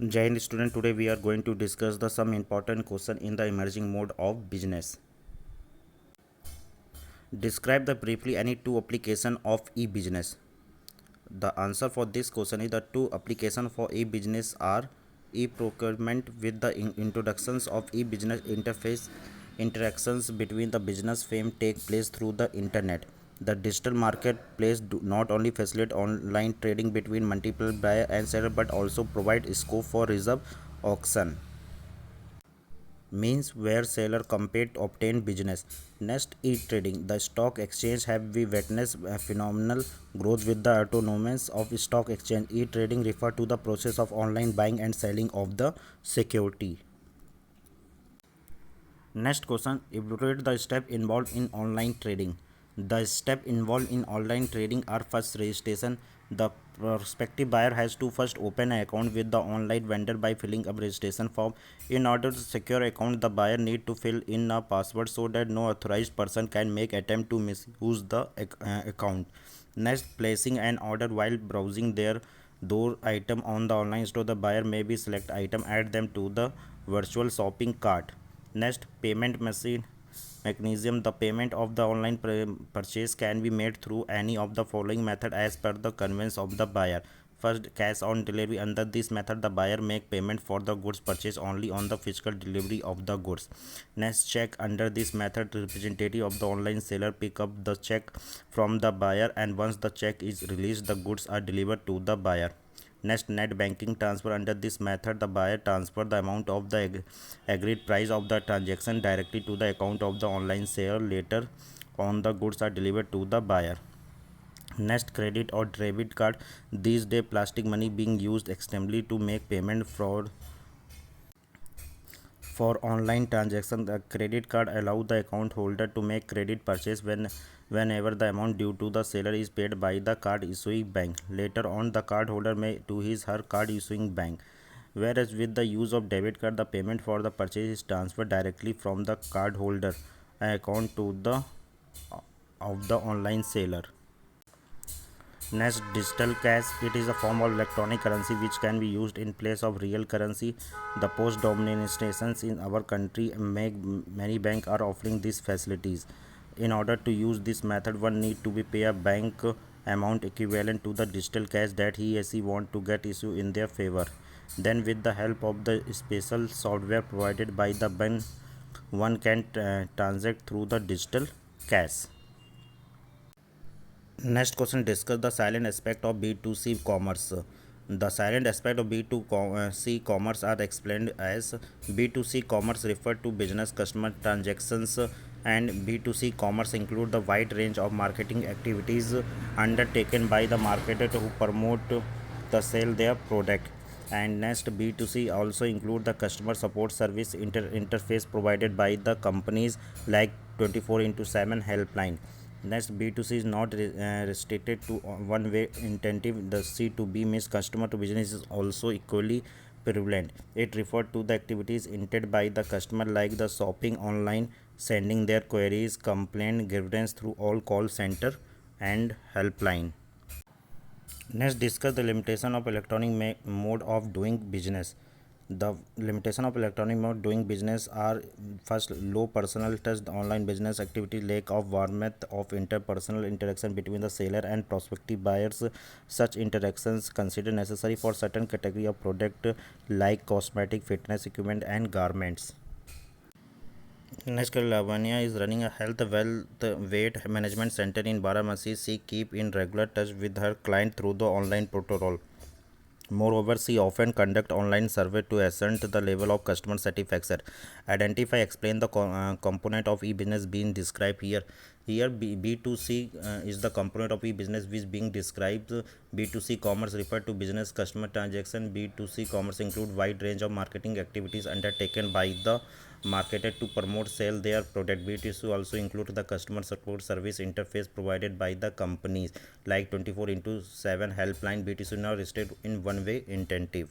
Jai Hind student, today we are going to discuss the some important question in the emerging mode of business. Describe the briefly any two application of e-business. The answer for this question is the two application for e-business are e-procurement with the introductions of e-business interface. Interactions between the business firm take place through the internet. The digital marketplace do not only facilitate online trading between multiple buyer and seller but also provide scope for reserve auction means where seller compete obtain business. Next, e-trading. The stock exchange have we witnessed a phenomenal growth with the autonomous of stock exchange. E-trading refer to the process of online buying and selling of the security. Next question, evaluate the step involved in online trading. The step involved in online trading are first registration. The prospective buyer has to first open an account with the online vendor by filling a registration form. In order to secure account, the buyer need to fill in a password so that no authorized person can make attempt to misuse the account. Next, placing an order while browsing their door item on the online store, the buyer may be select item, add them to the virtual shopping cart. Next, payment machine mechanism. The payment of the online purchase can be made through any of the following method as per the convenience of the buyer. First, cash on delivery. Under this method, the buyer make payment for the goods purchased only on the physical delivery of the goods. Next, check. Under this method, the representative of the online seller pick up the check from the buyer, and once the check is released, the goods are delivered to the buyer. Next, net banking transfer. Under this method, the buyer transfer the amount of the agreed price of the transaction directly to the account of the online seller. Later on, the goods are delivered to the buyer. Next, credit or debit card. These days, plastic money being used extensively to make payment fraud for online transaction. The credit card allow the account holder to make credit purchase whenever the amount due to the seller is paid by the card issuing bank. Later on, the card holder may to his her card issuing bank. Whereas with the use of debit card, the payment for the purchase is transferred directly from the card holder account to the of the online seller. Next, digital cash. It is a form of electronic currency which can be used in place of real currency. The post dominations in our country make many banks are offering these facilities. In order to use this method, one need to be pay a bank amount equivalent to the digital cash that he or she want to get issue in their favor. Then, with the help of the special software provided by the bank, one can transact through the digital cash. Next question, discuss the silent aspect of B2C commerce. The silent aspect of B2C commerce are explained as B2C commerce refer to business customer transactions, and B2C commerce include the wide range of marketing activities undertaken by the marketer to promote the sell their product. And next, B2C also include the customer support service interface provided by the companies like 24 into 7 helpline. Next, B2C is not restricted to one way intentive. The C2B means customer to business is also equally prevalent. It referred to the activities intended by the customer like the shopping online, sending their queries, complaint, grievance through all call center and helpline. Next, discuss the limitation of electronic mode of doing business. The limitation of electronic mode doing business are first, low personal touch. The online business activity, lack of warmth of interpersonal interaction between the seller and prospective buyers. Such interactions considered necessary for certain category of product like cosmetic, fitness equipment, and garments. Next, Lavanya is running a health wealth weight management center in Varanasi. She keep in regular touch with her client through the online protocol. Moreover, she often conduct online survey to assess the level of customer satisfaction. Identify, explain the component of e-business being described here. Here, B2C is the component of e-business which being described. B2C commerce refer to business customer transaction. B2C commerce include wide range of marketing activities undertaken by the marketer to promote sell their product. B2C also include the customer support service interface provided by the companies like 24 into 7 helpline. B2C now listed in one way intentive.